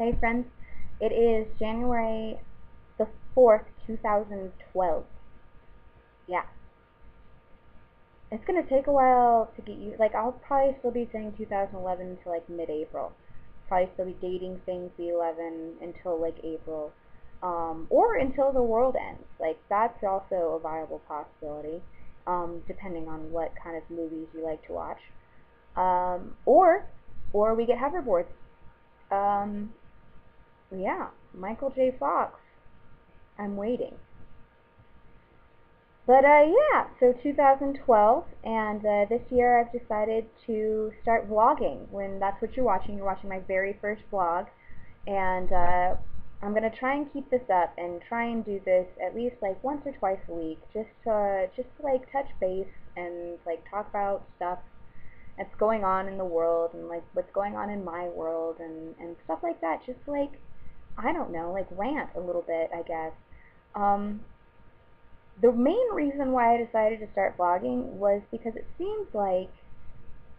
Hey friends, it is January the 4th, 2012. Yeah, it's gonna take a while to get you, like, I'll probably still be saying 2011 until like mid-April. Probably still be dating things the 11 until like April. Or until the world ends. Like, that's also a viable possibility, depending on what kind of movies you like to watch. Or we get hoverboards. Um, yeah, Michael J. Fox. I'm waiting. But yeah, so 2012, and this year I've decided to start vlogging. When that's what you're watching my very first vlog, and I'm gonna try and keep this up and try and do this at least like once or twice a week, just to like touch base and like talk about stuff that's going on in the world and like what's going on in my world and stuff like that. Just like, I don't know, like rant a little bit, I guess. Um, the main reason why I decided to start vlogging was because it seems like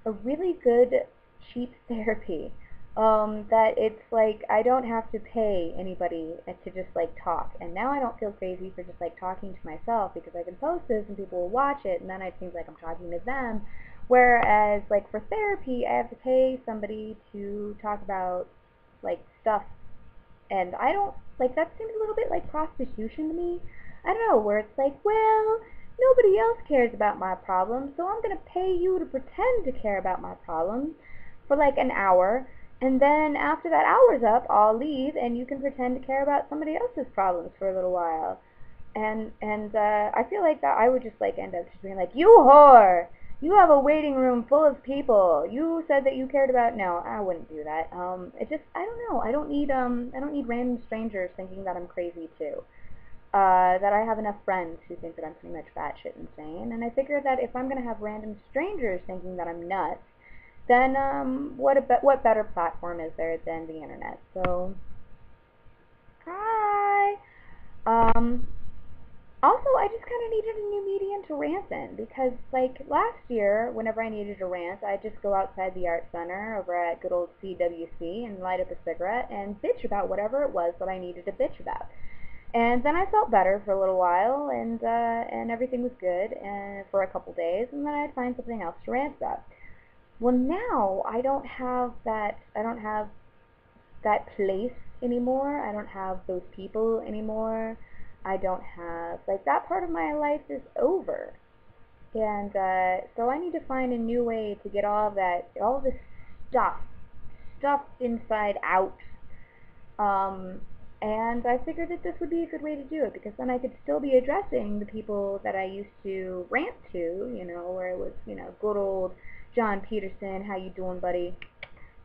a really good cheap therapy. That it's like I don't have to pay anybody to just like talk, and now I don't feel crazy for just like talking to myself because I can post this and people will watch it, and then it seems like I'm talking to them. Whereas like for therapy, I have to pay somebody to talk about like stuff, and I don't like that. Seems a little bit like prostitution to me. I don't know, where it's like, well, nobody else cares about my problems, so I'm gonna pay you to pretend to care about my problems for like an hour, and then after that hour's up, I'll leave, and you can pretend to care about somebody else's problems for a little while. And I feel like that I would just like end up just being like, you whore! You have a waiting room full of people. You said that you cared about. No, I wouldn't do that. It just, I don't know. I don't need random strangers thinking that I'm crazy too. That I have enough friends who think that I'm pretty much batshit insane, and I figure that if I'm gonna have random strangers thinking that I'm nuts, then what better platform is there than the internet? So, hi. Um, Also, I just kind of needed a new medium to rant in because, like, last year, whenever I needed to rant, I'd just go outside the art center over at good old CWC and light up a cigarette and bitch about whatever it was that I needed to bitch about. And then I felt better for a little while, and everything was good for a couple days, and then I'd find something else to rant about. Well, now I don't have that. I don't have that place anymore. I don't have those people anymore. I don't have, like, that part of my life is over. And so I need to find a new way to get all of that, all of this stuff, stuffed inside out. Um, and I figured that this would be a good way to do it because then I could still be addressing the people that I used to rant to, where it was, good old John Peterson, how you doing, buddy?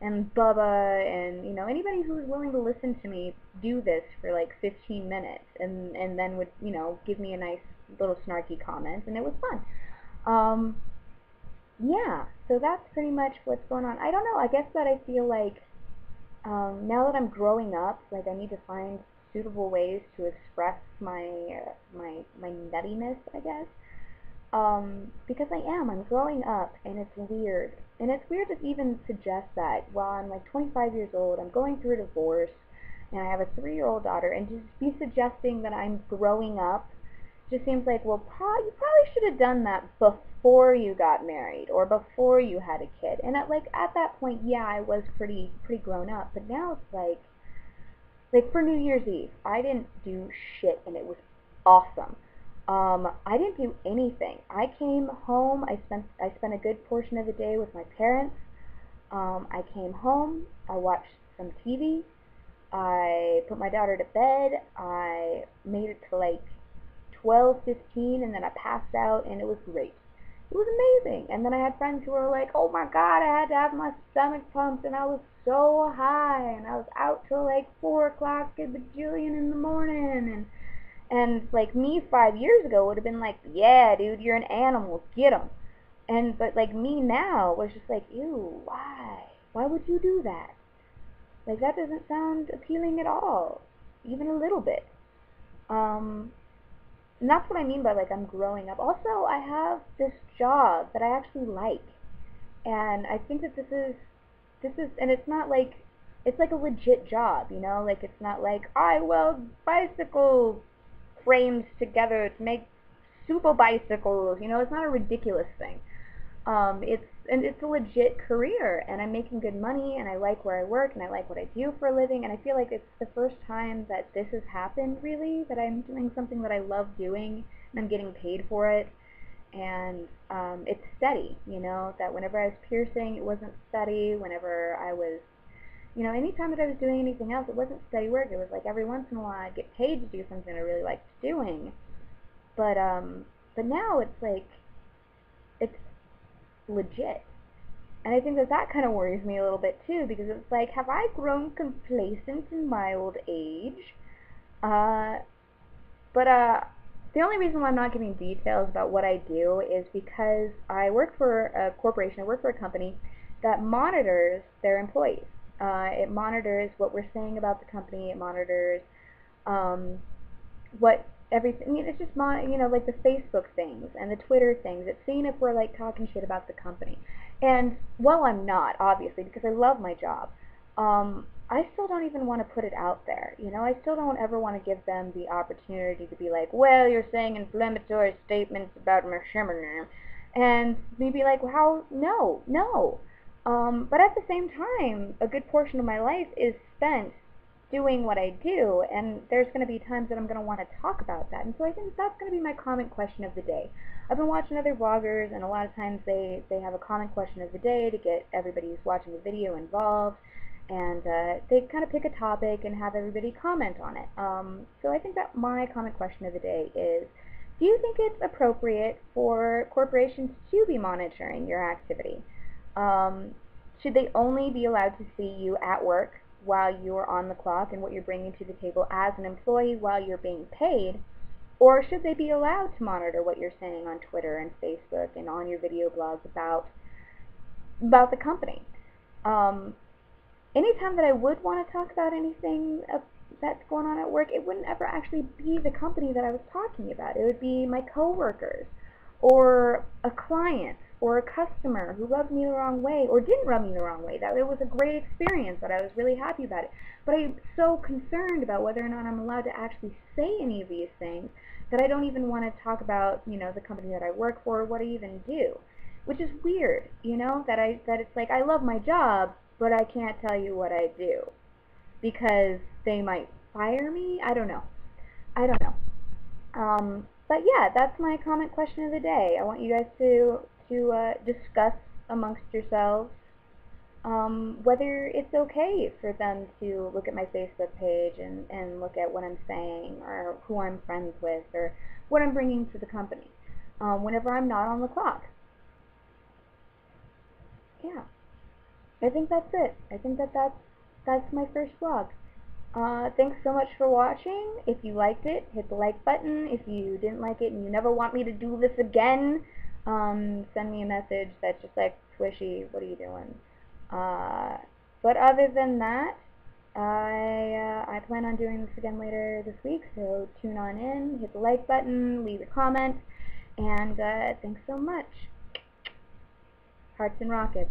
And Bubba, and anybody who was willing to listen to me do this for like 15 minutes, and then would give me a nice little snarky comment, and it was fun. Yeah, so that's pretty much what's going on. I don't know. I guess that I feel like now that I'm growing up, like I need to find suitable ways to express my nuttiness, I guess. Because I'm growing up, and it's weird. And it's weird to even suggest that while I'm like 25 years old, I'm going through a divorce, and I have a 3-year-old daughter, and just be suggesting that I'm growing up just seems like, well, you probably should have done that before you got married, or before you had a kid. And at that point, yeah, I was pretty grown up, but now it's like for New Year's Eve, I didn't do shit, and it was awesome. I didn't do anything. I came home. I spent a good portion of the day with my parents. I came home. I watched some TV. I put my daughter to bed. I made it to like 12:15, and then I passed out, and it was great. It was amazing. And then I had friends who were like, "Oh my God, I had to have my stomach pumped, and I was so high, and I was out till like 4 o'clock a bajillion in the morning." And like me 5 years ago would have been like, yeah, dude, you're an animal, get 'em. But like me now was just like, ew, why? Why would you do that? Like that doesn't sound appealing at all, even a little bit. Um, and that's what I mean by like I'm growing up. Also, I have this job that I actually like, and I think that this is, and it's not like it's like a legit job, you know? Like, it's not like, I weld bicycle frames together to make super bicycles, you know? It's not a ridiculous thing. It's a legit career, and I'm making good money, and I like where I work, and I like what I do for a living, and I feel like it's the first time that this has happened, really, that I'm doing something that I love doing, and I'm getting paid for it, and it's steady, you know, that whenever I was piercing, it wasn't steady. Whenever I was, you know, anytime that I was doing anything else, it wasn't steady work. It was like every once in a while I'd get paid to do something I really liked doing, but now it's like, it's legit. And I think that that kind of worries me a little bit too, because it's like, have I grown complacent in my old age? Uh, but the only reason why I'm not giving details about what I do is because I work for a corporation, I work for a company that monitors their employees. It monitors what we're saying about the company, it monitors um, what everything, it's just like the Facebook things and the Twitter things. It's seeing if we're like talking shit about the company. And well, I'm not, obviously, because I love my job. I still don't even want to put it out there. You know, I still don't ever want to give them the opportunity to be like, well, you're saying inflammatory statements about Mershimmer, and me be like, well, how? No, no. But at the same time, a good portion of my life is spent doing what I do, and there's going to be times that I'm going to want to talk about that. And so I think that's going to be my comment question of the day. I've been watching other vloggers, and a lot of times they have a comment question of the day to get everybody who's watching the video involved, and they kind of pick a topic and have everybody comment on it. So I think that my comment question of the day is, do you think it's appropriate for corporations to be monitoring your activity? Should they only be allowed to see you at work while you're on the clock and what you're bringing to the table as an employee while you're being paid? Or should they be allowed to monitor what you're saying on Twitter and Facebook and on your video blogs about the company? Anytime that I would want to talk about anything that's going on at work, it wouldn't ever actually be the company that I was talking about. It would be my coworkers, or a client, or a customer who rubbed me the wrong way, or didn't rub me the wrong way. That it was a great experience, that I was really happy about it. But I'm so concerned about whether or not I'm allowed to actually say any of these things that I don't even want to talk about, you know, the company that I work for, or what I even do. Which is weird, you know, that it's like, I love my job, but I can't tell you what I do, because they might fire me? I don't know. I don't know. But yeah, that's my comment question of the day. I want you guys to discuss amongst yourselves whether it's okay for them to look at my Facebook page and look at what I'm saying, or who I'm friends with, or what I'm bringing to the company whenever I'm not on the clock. Yeah. I think that's it. I think that's my first vlog. Thanks so much for watching. If you liked it, hit the like button. If you didn't like it and you never want me to do this again, send me a message that's just like, Swishy, what are you doing? But other than that, I plan on doing this again later this week, so tune on in, hit the like button, leave a comment, and thanks so much. Hearts and rockets.